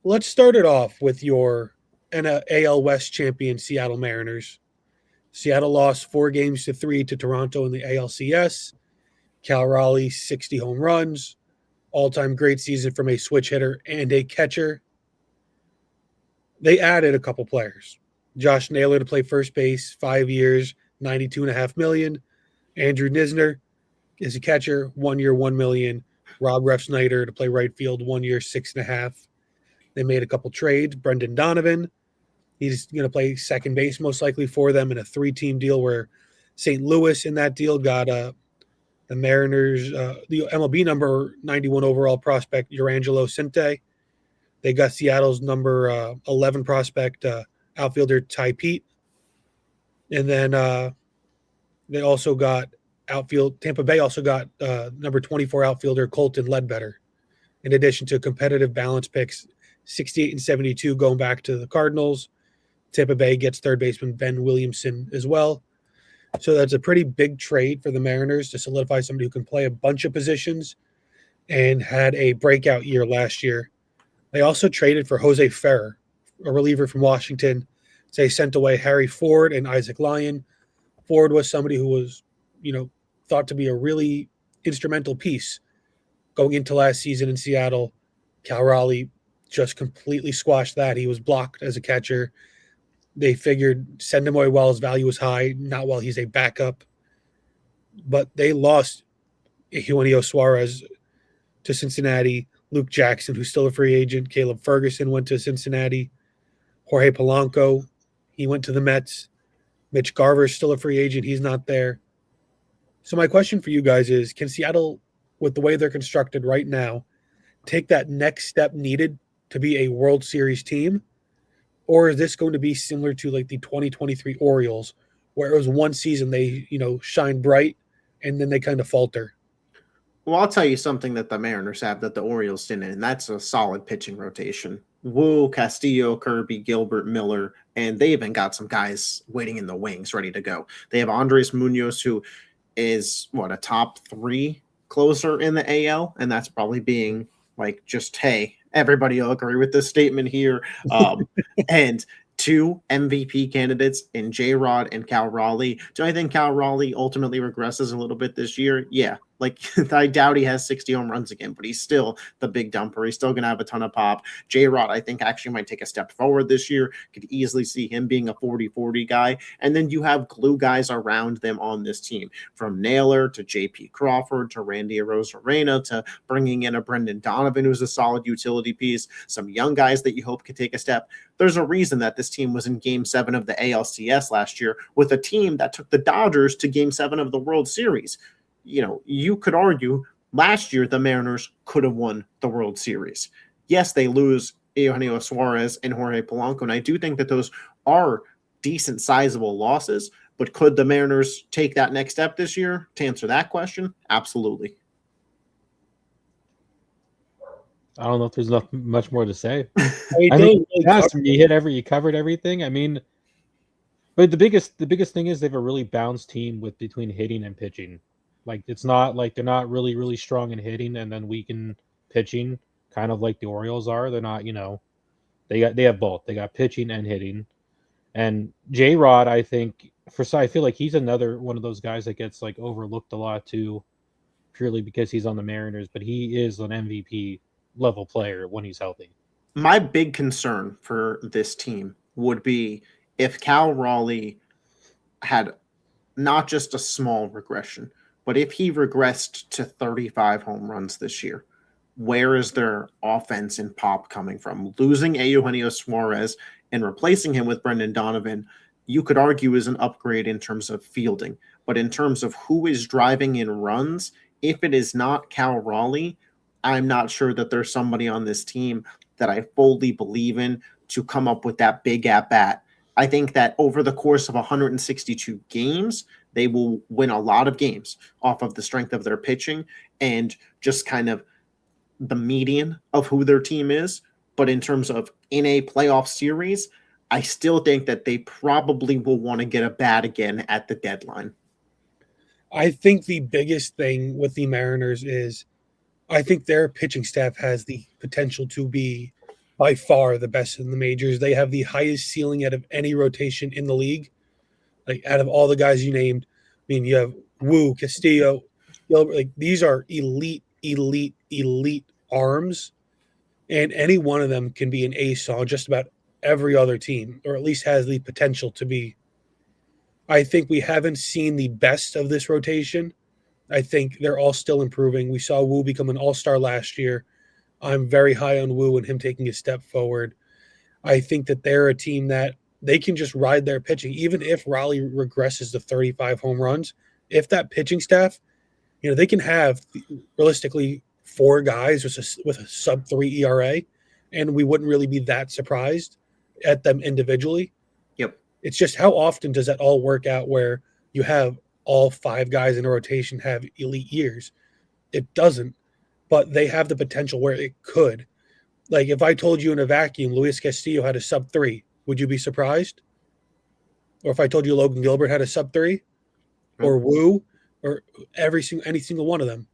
let's start it off with your AL West champion Seattle Mariners. Seattle lost 4 games to 3 to Toronto in the ALCS. Cal Raleigh, 60 home runs, all-time great season from a switch hitter and a catcher. They added a couple players. Josh Naylor to play first base, 5 years, $92.5 million. Andrew Knizner is a catcher, 1 year, $1 million. Rob Refsnyder to play right field, 1 year, 6.5. They made a couple trades. Brendan Donovan, he's going to play second base most likely for them in a 3-team deal where St. Louis in that deal got the Mariners, the MLB number 91 overall prospect, Urangelo Cinte. They got Seattle's number 11 prospect, outfielder Ty Pete. And then they also got Tampa Bay also got number 24 outfielder Colton Ledbetter, in addition to competitive balance picks, 68 and 72 going back to the Cardinals. Tampa Bay gets third baseman Ben Williamson as well. So that's a pretty big trade for the Mariners to solidify somebody who can play a bunch of positions and had a breakout year last year. They also traded for Jose Ferrer, a reliever from Washington. They sent away Harry Ford and Isaac Lyon. Ford was somebody who was, thought to be a really instrumental piece going into last season in Seattle. Cal Raleigh just completely squashed that. He was blocked as a catcher. They figured send him away while his value was high, not while he's a backup. But they lost Eugenio Suarez to Cincinnati. Luke Jackson, who's still a free agent. Caleb Ferguson went to Cincinnati. Jorge Polanco, he went to the Mets. Mitch Garver's still a free agent. He's not there. So my question for you guys is, can Seattle, with the way they're constructed right now, take that next step needed to be a World Series team? Or is this going to be similar to like the 2023 Orioles, where it was one season they, shine bright and then they kind of falter? Well, I'll tell you something that the Mariners have that the Orioles didn't, and that's a solid pitching rotation. Wu, Castillo, Kirby, Gilbert, Miller, and they even got some guys waiting in the wings ready to go. They have Andres Munoz, who is, a top 3 closer in the AL, and that's probably being like just, hey, everybody will agree with this statement here. And 2 MVP candidates in J-Rod and Cal Raleigh. Do I think Cal Raleigh ultimately regresses a little bit this year? Yeah. Like, I doubt he has 60 home runs again, but he's still the big dumper. He's still going to have a ton of pop. J-Rod, I think, actually might take a step forward this year. Could easily see him being a 40-40 guy. And then you have glue guys around them on this team, from Naylor to J.P. Crawford to Randy Arozarena to bringing in a Brendan Donovan, who's a solid utility piece, some young guys that you hope could take a step. There's a reason that this team was in Game 7 of the ALCS last year with a team that took the Dodgers to Game 7 of the World Series. You could argue last year the Mariners could have won the World Series. Yes, they lose Eugenio Suarez and Jorge Polanco, and I do think that those are decent, sizable losses, but could the Mariners take that next step this year? To answer that question, absolutely. I don't know if there's much more to say. You covered everything. I mean, but the biggest thing is they have a really balanced team between hitting and pitching. Like, it's not like they're not really, really strong in hitting and then weak in pitching, kind of like the Orioles are. They're not, they have both. They got pitching and hitting. And J-Rod, I feel like he's another one of those guys that gets like overlooked a lot too, purely because he's on the Mariners, but he is an MVP level player when he's healthy. My big concern for this team would be if Cal Raleigh had not just a small regression, but if he regressed to 35 home runs this year, where is their offense and pop coming from? Losing Eugenio Suarez and replacing him with Brendan Donovan, you could argue is an upgrade in terms of fielding. But in terms of who is driving in runs, if it is not Cal Raleigh, I'm not sure that there's somebody on this team that I fully believe in to come up with that big at-bat. I think that over the course of 162 games, they will win a lot of games off of the strength of their pitching and just kind of the median of who their team is. But in terms of in a playoff series, I still think that they probably will want to get a bat again at the deadline. I think the biggest thing with the Mariners is I think their pitching staff has the potential to be by far the best in the majors. They have the highest ceiling out of any rotation in the league. Like out of all the guys you named, I mean, you have Wu, Castillo, Gilbert. Like these are elite arms, and any one of them can be an ace on just about every other team, or at least has the potential to be. I think we haven't seen the best of this rotation. I think they're all still improving. We saw Wu become an all-star last year. I'm very high on Wu and him taking a step forward. I think that they're a team that they can just ride their pitching, even if Raleigh regresses to 35 home runs. If that pitching staff, they can have realistically 4 guys with a sub 3 ERA, and we wouldn't really be that surprised at them individually. Yep. It's just how often does that all work out where you have all 5 guys in a rotation have elite years? It doesn't, but they have the potential where it could. Like if I told you in a vacuum Luis Castillo had a sub 3, would you be surprised? Or if I told you Logan Gilbert had a sub 3, or Wu, or any single one of them,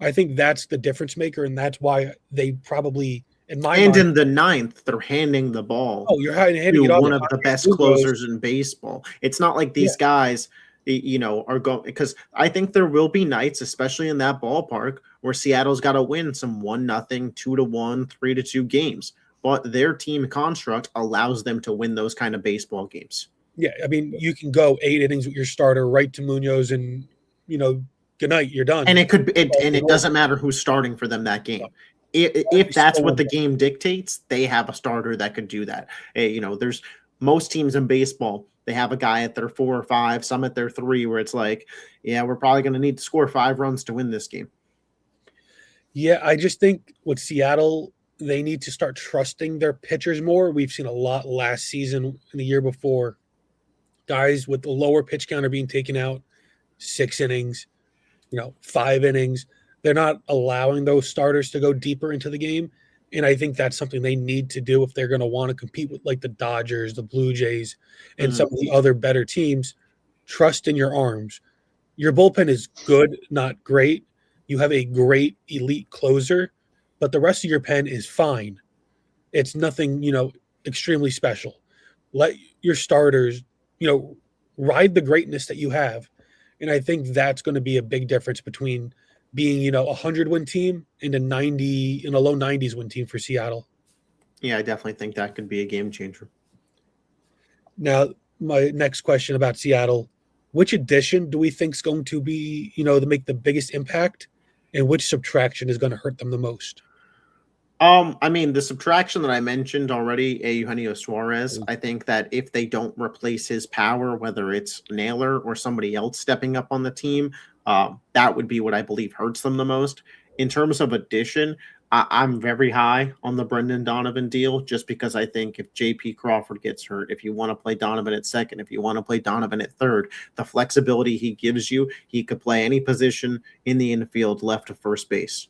I think that's the difference maker, and that's why they probably, in my mind, in the 9th, they're handing the ball. Oh, you're handing it to off one of the best closers in baseball. It's not like these guys, are going, because I think there will be nights, especially in that ballpark, where Seattle's got to win some 1-0, 2-1, 3-2 games. But their team construct allows them to win those kind of baseball games. Yeah, I mean, you can go 8 innings with your starter right to Munoz, and good night, you're done. And it doesn't matter who's starting for them that game. If that's what the game dictates, they have a starter that could do that. There's most teams in baseball, they have a guy at their 4 or 5, some at their 3, where it's like, yeah, we're probably going to need to score 5 runs to win this game. Yeah, I just think with Seattle, they need to start trusting their pitchers more. We've seen a lot last season and the year before. Guys with the lower pitch count are being taken out 6 innings, 5 innings. They're not allowing those starters to go deeper into the game. And I think that's something they need to do if they're going to want to compete with like the Dodgers, the Blue Jays, and some of the other better teams. Trust in your arms. Your bullpen is good, not great. You have a great elite closer, but the rest of your pen is fine. It's nothing, extremely special. Let your starters, ride the greatness that you have. And I think that's going to be a big difference between being, a 100-win team and a low 90s win team for Seattle. Yeah, I definitely think that could be a game changer. Now, my next question about Seattle, which addition do we think is going to be, to make the biggest impact, and which subtraction is going to hurt them the most? The subtraction that I mentioned already, Eugenio Suarez, I think that if they don't replace his power, whether it's Naylor or somebody else stepping up on the team, that would be what I believe hurts them the most. In terms of addition, I'm very high on the Brendan Donovan deal, just because I think if J.P. Crawford gets hurt, if you want to play Donovan at second, if you want to play Donovan at third, the flexibility he gives you, he could play any position in the infield left to first base.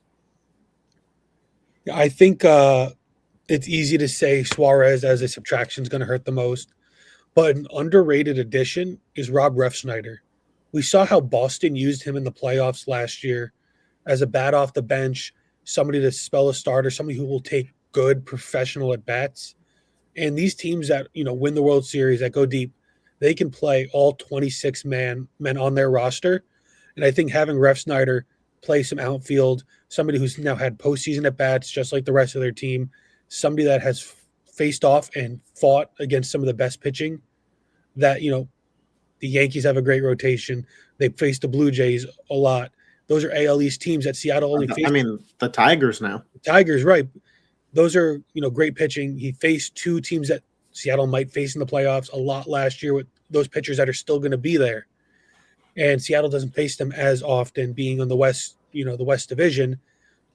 I think it's easy to say Suarez as a subtraction is going to hurt the most, but an underrated addition is Rob Refsnyder. We saw how Boston used him in the playoffs last year as a bat off the bench, somebody to spell a starter, somebody who will take good professional at bats. And these teams that win the World Series, that go deep, they can play all 26 men on their roster. And I think having Refsnyder play some outfield, somebody who's now had postseason at bats, just like the rest of their team, somebody that has faced off and fought against some of the best pitching. That the Yankees have a great rotation. They face the Blue Jays a lot. Those are AL East teams that Seattle only faced. The Tigers now. Tigers, right? Those are great pitching. He faced 2 teams that Seattle might face in the playoffs a lot last year with those pitchers that are still going to be there. And Seattle doesn't face them as often, being on the West, the West Division.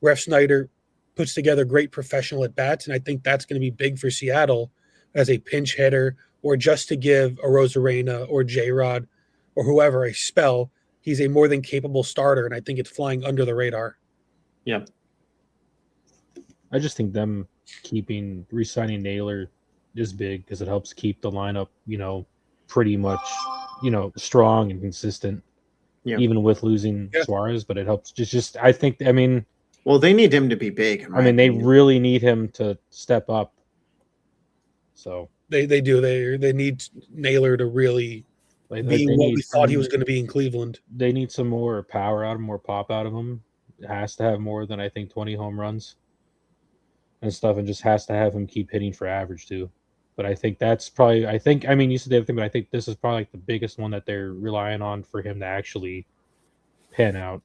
Refsnyder puts together great professional at bats, and I think that's going to be big for Seattle as a pinch hitter, or just to give a Rosarena or J-Rod or whoever a spell. He's a more than capable starter, and I think it's flying under the radar. Yeah. I just think them re-signing Naylor is big because it helps keep the lineup, pretty much, strong and consistent, even with losing Suarez. But it helps. I think. Well, they need him to be big. They really need him to step up So They do. They need Naylor to really be they what need we thought he some- was going to be in Cleveland. They need some more power out of him, more pop out of him. It has to have more than I think 20 home runs and stuff, and just has to have him keep hitting for average too. But I think that's probably. I mean, you said the other thing, but I think this is probably like the biggest one that they're relying on for him to actually pan out.